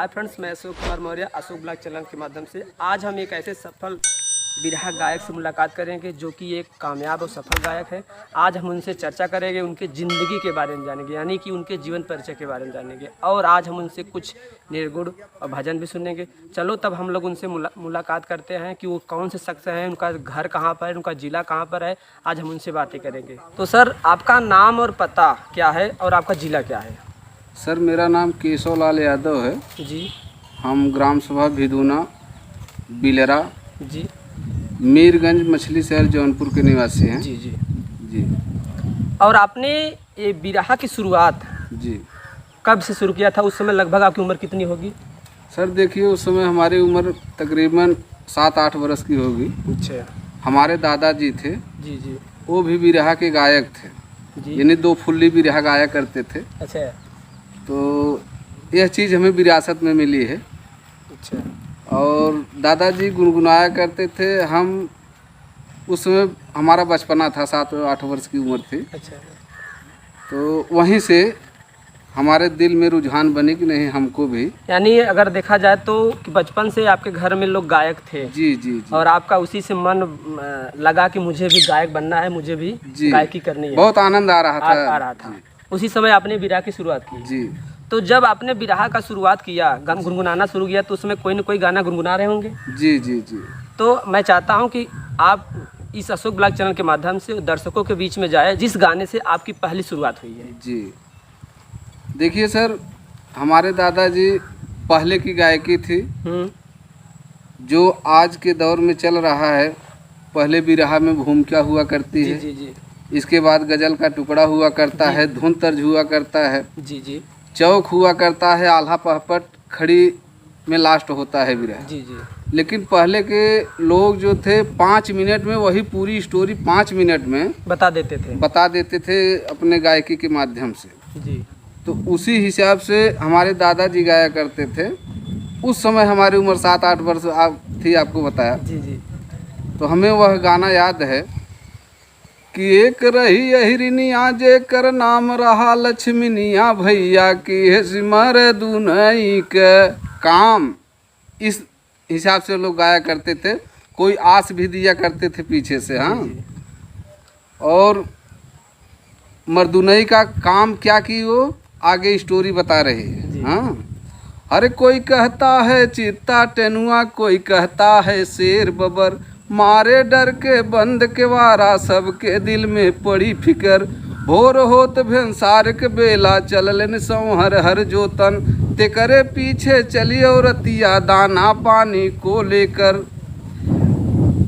Hi friends, मैं Ashok Kumar Maurya Ashok blog channel के माध्यम से आज हम एक ऐसे सफल बिरहा गायक से मुलाकात करेंगे जो कि एक कामयाब और सफल गायक है। आज हम उनसे चर्चा करेंगे, उनके ज़िंदगी के बारे में जानेंगे, यानी कि उनके जीवन परिचय के बारे में जानेंगे और आज हम उनसे कुछ निर्गुण और भजन भी सुनेंगे। चलो तब हम लोग उनसे मुलाकात करते हैं कि वो कौन से शख्स हैं, उनका घर कहाँ पर है, उनका ज़िला कहाँ पर है। आज हम उनसे बातें करेंगे। तो सर, आपका नाम और पता क्या है और आपका ज़िला क्या है? सर, मेरा नाम केशव लाल यादव है जी। हम ग्राम सभा भिदूना बिलरा जी। मीरगंज मछली शहर जौनपुर के निवासी हैं। जी। जी। जी। और आपने ये बिरहा की शुरुआत जी कब से शुरू किया था? उस समय लगभग आपकी उम्र कितनी होगी? सर देखिए, उस समय हमारी उम्र तकरीबन 7-8 वर्ष की होगी। अच्छा। हमारे दादाजी थे, जी। जी। वो भी बिरहा के गायक थे, जी। यानी 2 फुल्ली बिरहा गाया करते थे। अच्छा। तो यह चीज़ हमें विरासत में मिली है। अच्छा। और दादाजी गुनगुनाया करते थे। हम उस समय हमारा बचपना था, 7-8 वर्ष की उम्र थी। अच्छा। तो वहीं से हमारे दिल में रुझान बनी कि नहीं, हमको भी। यानी अगर देखा जाए तो कि बचपन से आपके घर में लोग गायक थे। जी जी जी। और आपका उसी से मन लगा कि मुझे भी गायक बनना है, मुझे भी गायकी करनी है। बहुत आनंद आ रहा था। आ रहा था। उसी समय आपने बिरहा की शुरुआत की। जी। तो जब आपने बिरहा का शुरुआत किया, गाना गुनगुनाना शुरू किया, तो उसमें कोई न कोई गाना गुनगुना रहे होंगे। जी जी जी। तो मैं चाहता हूं कि आप इस अशोक ब्लॉग चैनल के माध्यम से दर्शकों के बीच में जाए जिस गाने से आपकी पहली शुरुआत हुई है। जी देखिए सर, हमारे दादाजी पहले की गायकी थी जो आज के दौर में चल रहा है। पहले बिरहा में भूमिका हुआ करती है। जी। जी। इसके बाद गज़ल का टुकड़ा हुआ करता है, धुन तर्ज हुआ करता है। जी। जी। चौक हुआ करता है, आल्हा पहपट खड़ी में लास्ट होता है बिरहा। जी। जी। लेकिन पहले के लोग जो थे 5 मिनट में वही पूरी स्टोरी 5 मिनट में बता देते थे अपने गायकी के माध्यम से। जी। तो उसी हिसाब से हमारे दादाजी गाया करते थे। उस समय हमारी उम्र 7-8 वर्ष थी, आपको बताया। जी। जी। तो हमें वह गाना याद है कि एक रही हिरनिया जे कर नाम रहा लक्ष्मीनिया भैया की है सिमर दुनई के काम। इस हिसाब से लोग गाया करते थे। कोई आस भी दिया करते थे पीछे से। हाँ। और मर्दुनई का काम क्या की, वो आगे स्टोरी बता रही है। हाँ। अरे कोई कहता है चीता टेनुआ, कोई कहता है शेर बबर, मारे डर के बंद के वारा सबके दिल में पड़ी फिकर। भोर होत भेंसार के बेला चललन संहर हर जोतन, ते करे पीछे चली औरतिया दाना पानी को लेकर।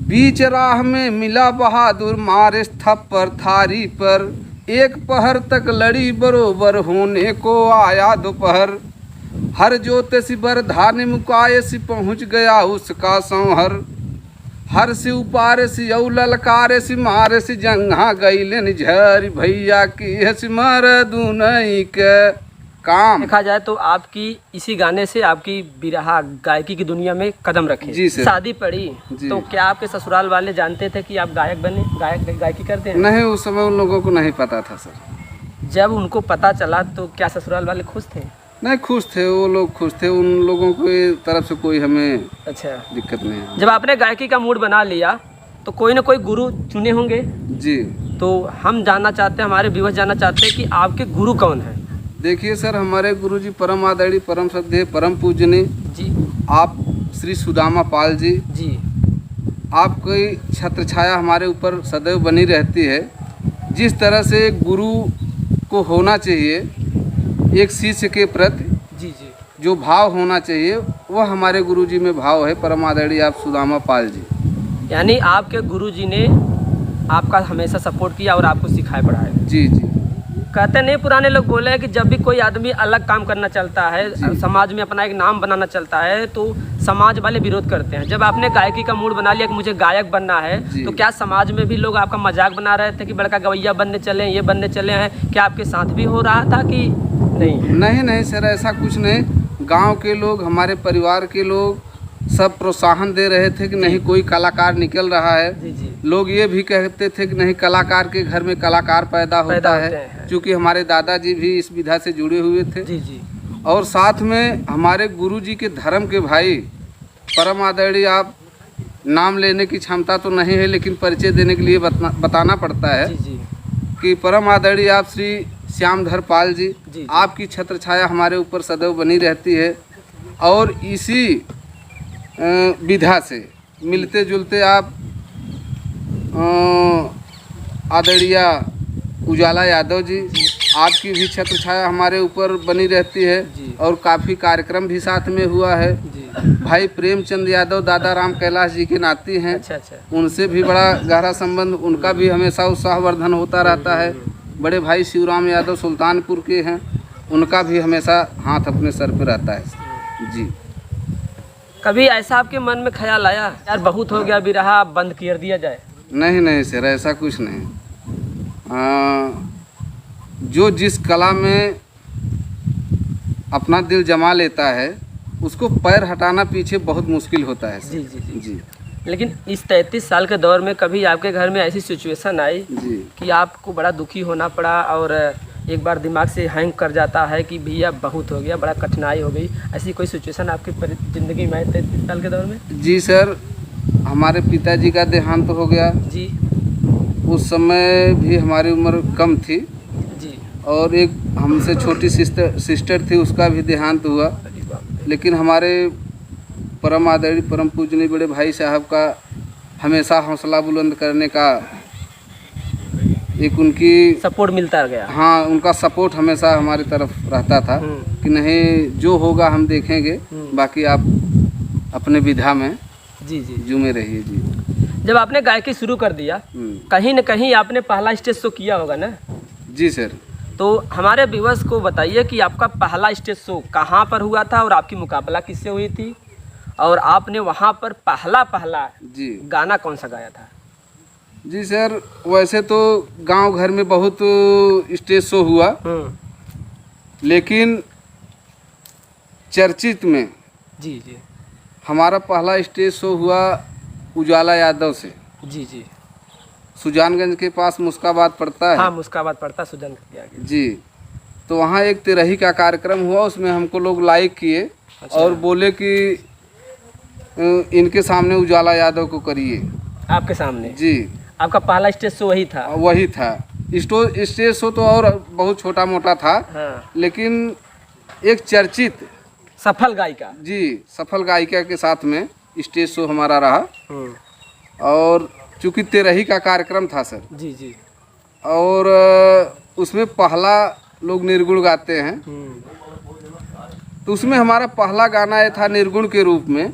बीच राह में मिला बहादुर, मारे थप्पड़ थारी पर, एक पहर तक लड़ी बरोबर होने को आया दोपहर। हर जोते सी बर धान मुकाए सी पहुँच गया उसका संहर। हर सी उपारे सी औ ललकारे सी मारे सी जंघा गईलन झर, भैया की है सिमर दुनई के काम। देखा जाए तो आपकी इसी गाने से आपकी बिरहा गायकी की दुनिया में कदम रखे। जी सर। शादी पड़ी तो क्या आपके ससुराल वाले जानते थे कि आप गायक बने, गायकी करते हैं? नहीं, उस समय उन लोगों को नहीं पता था सर। जब उनको पता चला तो क्या ससुराल वाले खुश थे? नहीं, खुश थे, वो लोग खुश थे। उन लोगों की तरफ से कोई हमें अच्छा दिक्कत नहीं है। जब आपने गायकी का मूड बना लिया तो कोई ना कोई गुरु चुने होंगे। जी। तो हम जानना चाहते हैं, हमारे व्यूअर्स जानना चाहते हैं कि आपके गुरु कौन है? देखिए सर, हमारे गुरुजी परम आदरणीय, परम श्रद्धेय, परम पूजनीय जी आप श्री सुदामा पाल जी। जी। आपकी छत्र छाया हमारे ऊपर सदैव बनी रहती है। जिस तरह से गुरु को होना चाहिए एक शिष्य के प्रति, जी। जी। जो भाव होना चाहिए वह हमारे गुरुजी में भाव है। परम आदरणीय आप सुदामा पाल जी। यानी आपके गुरुजी ने आपका हमेशा सपोर्ट किया और आपको सिखाया पढ़ाया। जी जी। कहते नहीं, पुराने लोग बोले हैं कि जब भी कोई आदमी अलग काम करना चलता है, समाज में अपना एक नाम बनाना चलता है, तो समाज वाले विरोध करते हैं। जब आपने गायकी का मूड बना लिया कि मुझे गायक बनना है, तो क्या समाज में भी लोग आपका मजाक बना रहे थे कि बड़का गवैया बनने चले, ये बनने चले हैं? क्या आपके साथ भी हो रहा था कि नहीं? नहीं नहीं सर, ऐसा कुछ नहीं। गांव के लोग, हमारे परिवार के लोग सब प्रोत्साहन दे रहे थे कि नहीं, कोई कलाकार निकल रहा है। जी जी। लोग ये भी कहते थे कि नहीं, कलाकार के घर में कलाकार पैदा होता है। क्योंकि हमारे दादाजी भी इस विधा से जुड़े हुए थे। जी जी। और साथ में हमारे गुरुजी के धर्म के भाई परम आदरणीय, आप नाम लेने की क्षमता तो नहीं है लेकिन परिचय देने के लिए बताना पड़ता है जी जी कि परम आदरणीय आप श्री श्यामधर पाल जी, जी। आपकी छत्र छाया हमारे ऊपर सदैव बनी रहती है। और इसी विधा से मिलते जुलते आप आदरणीय उजाला यादव जी, आपकी भी छत्र छाया हमारे ऊपर बनी रहती है जी। और काफ़ी कार्यक्रम भी साथ में हुआ है। जी। भाई प्रेमचंद यादव दादा राम कैलाश जी के नाती हैं, अच्छा अच्छा। उनसे भी बड़ा गहरा संबंध, उनका भी हमेशा उत्साहवर्धन होता रहता है। बड़े भाई शिवराम यादव सुल्तानपुर के हैं, उनका भी हमेशा हाथ अपने सर पे रहता है जी। कभी ऐसा आपके मन में ख्याल आया यार बहुत हो गया बिरहा, अब बंद कर दिया जाए? नहीं नहीं सर, ऐसा कुछ नहीं। जो जिस कला में अपना दिल जमा लेता है उसको पैर हटाना पीछे बहुत मुश्किल होता है सर। जी जी जी जी लेकिन इस 33 साल के दौर में कभी आपके घर में ऐसी सिचुएशन आई जी। कि आपको बड़ा दुखी होना पड़ा और एक बार दिमाग से हैंग कर जाता है कि भैया बहुत हो गया, बड़ा कठिनाई हो गई, ऐसी कोई सिचुएशन आपकी ज़िंदगी में आई 33 साल के दौर में? जी सर, हमारे पिताजी का देहांत हो गया जी उस समय भी हमारी उम्र कम थी जी। और एक हमसे छोटी सिस्टर थी, उसका भी देहांत हुआ। अरे बाप रे। लेकिन हमारे परम आदरणीय परम पूजनीय बड़े भाई साहब का हमेशा हौसला बुलंद करने का एक उनकी सपोर्ट मिलता गया। हाँ, उनका सपोर्ट हमेशा हमारी तरफ रहता था कि नहीं जो होगा हम देखेंगे, बाकी आप अपने विधा में जी जी। जुमे रहिए जी। जब आपने गायकी शुरू कर दिया कहीं न कहीं आपने पहला स्टेज शो किया होगा ना? जी सर। तो हमारे व्यूअर्स को बताइए कि आपका पहला स्टेज शो कहाँ पर हुआ था और आपकी मुकाबला किससे हुई थी और आपने वहाँ पर पहला जी गाना कौन सा गाया था? जी सर, वैसे तो गांव घर में बहुत स्टेज शो हुआ, लेकिन चर्चित में जी जी हमारा पहला स्टेज शो हुआ उजाला यादव से। जी जी। सुजानगंज के पास मुस्काबाद पड़ता है। हाँ, मुस्काबाद पड़ता सुजन के आगे। जी, तो वहाँ एक तिरही का कार्यक्रम हुआ, उसमें हमको लोग लाइक किए और बोले कि इनके सामने उजाला यादव को करिए। आपके सामने? जी। आपका पहला स्टेज शो वही था? वही था। स्टेज शो तो और बहुत छोटा मोटा था। हाँ। लेकिन एक चर्चित सफल गायिका। जी, सफल गायिका के साथ में स्टेज शो हमारा रहा। और चूँकि तिरही का कार्यक्रम था सर। जी जी। और उसमें पहला लोग निर्गुण गाते हैं, तो उसमें हमारा पहला गाना ये था निर्गुण के रूप में।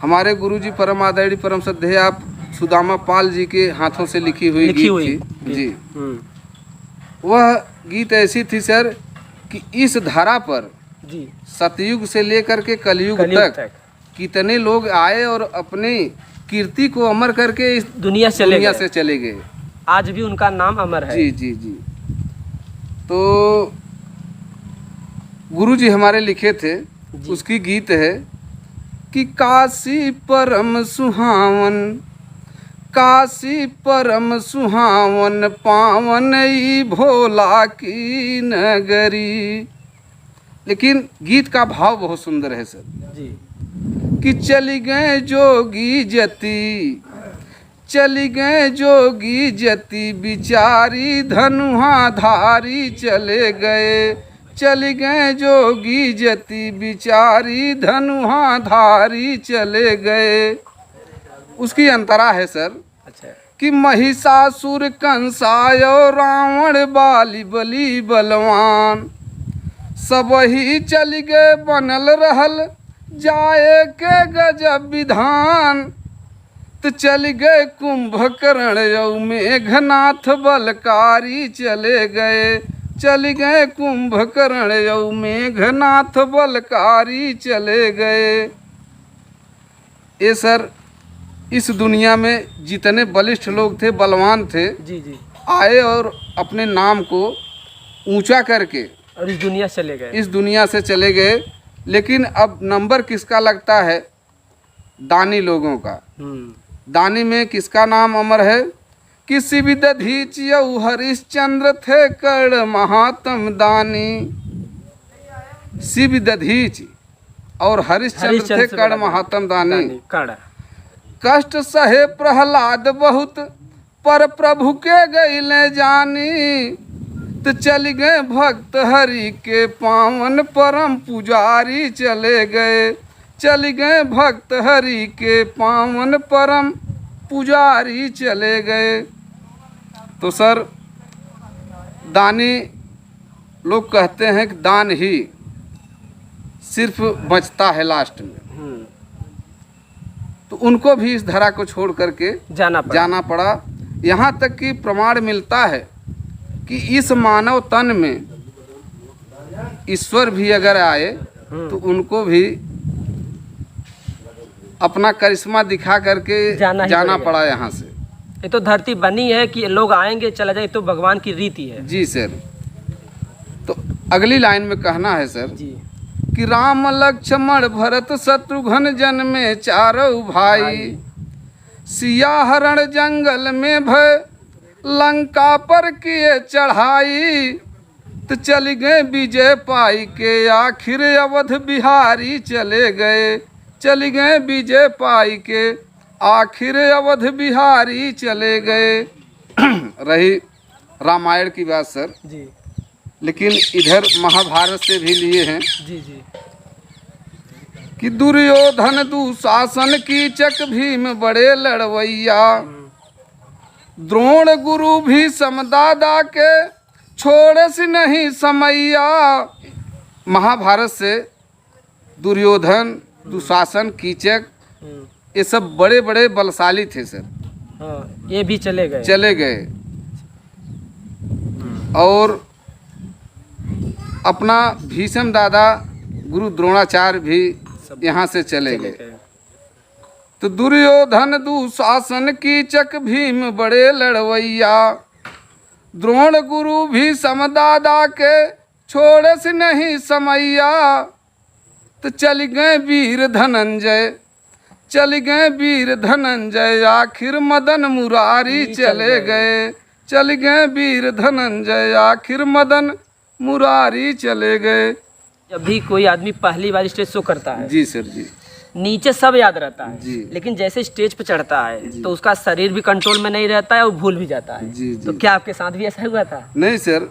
हमारे गुरुजी परम आदरणीय परम श्रद्धेय आप सुदामा पाल जी के हाथों से लिखी हुई गीत थी जी। वह गीत ऐसी थी सर कि इस धारा पर जी सतयुग से लेकर के कलयुग तक कितने लोग आए और अपनी कीर्ति को अमर करके इस दुनिया से चले गए। आज भी उनका नाम अमर है। जी जी जी। तो गुरुजी हमारे लिखे थे, उसकी गीत है कि काशी परम सुहावन, काशी परम सुहावन, पावन ई भोला की नगरी। लेकिन गीत का भाव बहुत सुंदर है सर जी। कि चली गए जोगी जती, चली गए जोगी जती, बिचारी धनुहा धारी चले गए, चली गए जोगी जती, बिचारी धनुहा धारी चले गए। उसकी अंतरा है सर। अच्छा। कि महिषासुर कंसायो रावण बाली बली बलवान, सब ही चल गए बनल रहल जाए के गजब विधान। तो चल गए कुंभकर्ण यौ मेघनाथ बलकारी चले गए, चल गए कुंभकर्ण यौ मेघनाथ बलकारी चले गए। ये सर इस दुनिया में जितने बलिष्ठ लोग थे, बलवान थे, जी जी, आए और अपने नाम को ऊंचा करके और इस दुनिया से चले गए, इस दुनिया से चले गए। लेकिन अब नंबर किसका लगता है? दानी लोगों का। दानी में किसका नाम अमर है? किसी भी दधीच यौ हरिश्चंद्र थे कर्ण महात्म दानी। शिव दधीच और हरिश्चंद्र थे से कर्ण बड़ा महात्म दानी। कर्ण। कष्ट सहे प्रहलाद बहुत पर प्रभु के गईले जानी। तो चल गए भक्त हरि के पावन परम पुजारी चले गए। चल गए भक्त हरि के पावन परम पुजारी चले गए। तो सर दानी लोग कहते हैं कि दान ही सिर्फ बचता है लास्ट में, तो उनको भी इस धरा को छोड़ करके जाना पड़ा। यहाँ तक कि प्रमाण मिलता है कि इस मानव तन में ईश्वर भी अगर आए तो उनको भी अपना करिश्मा दिखा करके जाना पड़ा यहाँ से। ये तो धरती बनी है कि लोग आएंगे चला जाए, तो भगवान की रीति है। जी सर। तो अगली लाइन में कहना है सर जी कि राम लक्ष्मण भरत शत्रुघ्न जन्मे चारों भाई। सिया हरण जंगल में भय लंका पर किए चढ़ाई। तो चल गए विजय पाई के आखिर अवध बिहारी चले गए। चल गए विजय पाई के आखिर अवध बिहारी चले गए। रही रामायण की बात सर जी, लेकिन इधर महाभारत से भी लिए हैं जी जी कि दुर्योधन दुशासन कीचक भीम बड़े लड़वैया। द्रोण गुरु भी समदादा के छोड़े से नहीं समैया। महाभारत से दुर्योधन दुशासन कीचक ये सब बड़े बड़े बलशाली थे सर। हाँ, ये भी चले गए और अपना भीष्म दादा गुरु द्रोणाचार्य भी यहाँ से चले गए। तो दुर्योधन दुशासन कीचक भीम बड़े लड़वैया। द्रोण गुरु भी समदादा के छोड़े से नहीं समैया। तो चल गए वीर धनंजय। चल गए वीर धनंजय आखिर मदन मुरारी चले गए। चल गए वीर धनंजय आखिर मदन मुरारी चले गए। जब भी कोई आदमी पहली बार स्टेज शो करता है जी सर जी, नीचे सब याद रहता है जी। लेकिन जैसे स्टेज पे चढ़ता है तो उसका शरीर भी कंट्रोल में नहीं रहता है और भूल भी जाता है। जी जी। तो क्या आपके साथ भी ऐसा हुआ था? नहीं सर,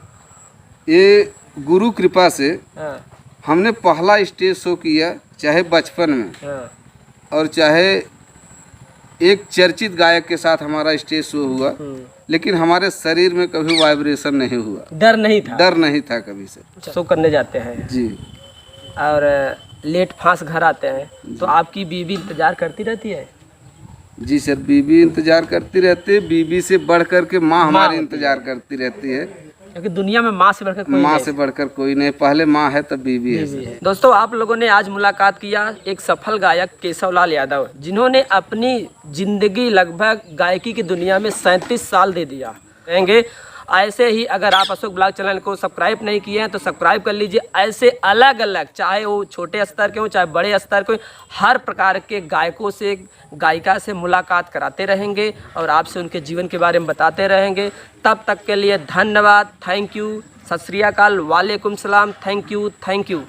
ये गुरु कृपा से हाँ, हमने पहला स्टेज शो किया, चाहे बचपन में हाँ, और चाहे एक चर्चित गायक के साथ हमारा स्टेज शो हुआ, लेकिन हमारे शरीर में कभी वाइब्रेशन नहीं हुआ। डर नहीं था कभी सर। शो करने जाते हैं जी और लेट फांस घर आते हैं तो आपकी बीवी इंतजार करती रहती है? जी सर, बीबी इंतजार करती रहती है। बीबी से बढ़ कर के माँ हमारी इंतजार करती रहती है, क्योंकि दुनिया में माँ से बढ़कर कोई माँ नहीं। से बढ़कर कोई नहीं। पहले माँ है तब बीबी है सर। दोस्तों, आप लोगों ने आज मुलाकात किया एक सफल गायक केशवलाल यादव, जिन्होंने अपनी जिंदगी लगभग गायकी की दुनिया में 37 साल दे दिया रहेंगे। ऐसे ही अगर आप अशोक ब्लॉग चैनल को सब्सक्राइब नहीं किए हैं तो सब्सक्राइब कर लीजिए। ऐसे अलग अलग, चाहे वो छोटे स्तर के हों चाहे बड़े स्तर के, हर प्रकार के गायकों से गायिका से मुलाकात कराते रहेंगे और आपसे उनके जीवन के बारे में बताते रहेंगे। तब तक के लिए धन्यवाद, थैंक यू, सत श्री अकाल, वालेकुम सलाम, थैंक यू।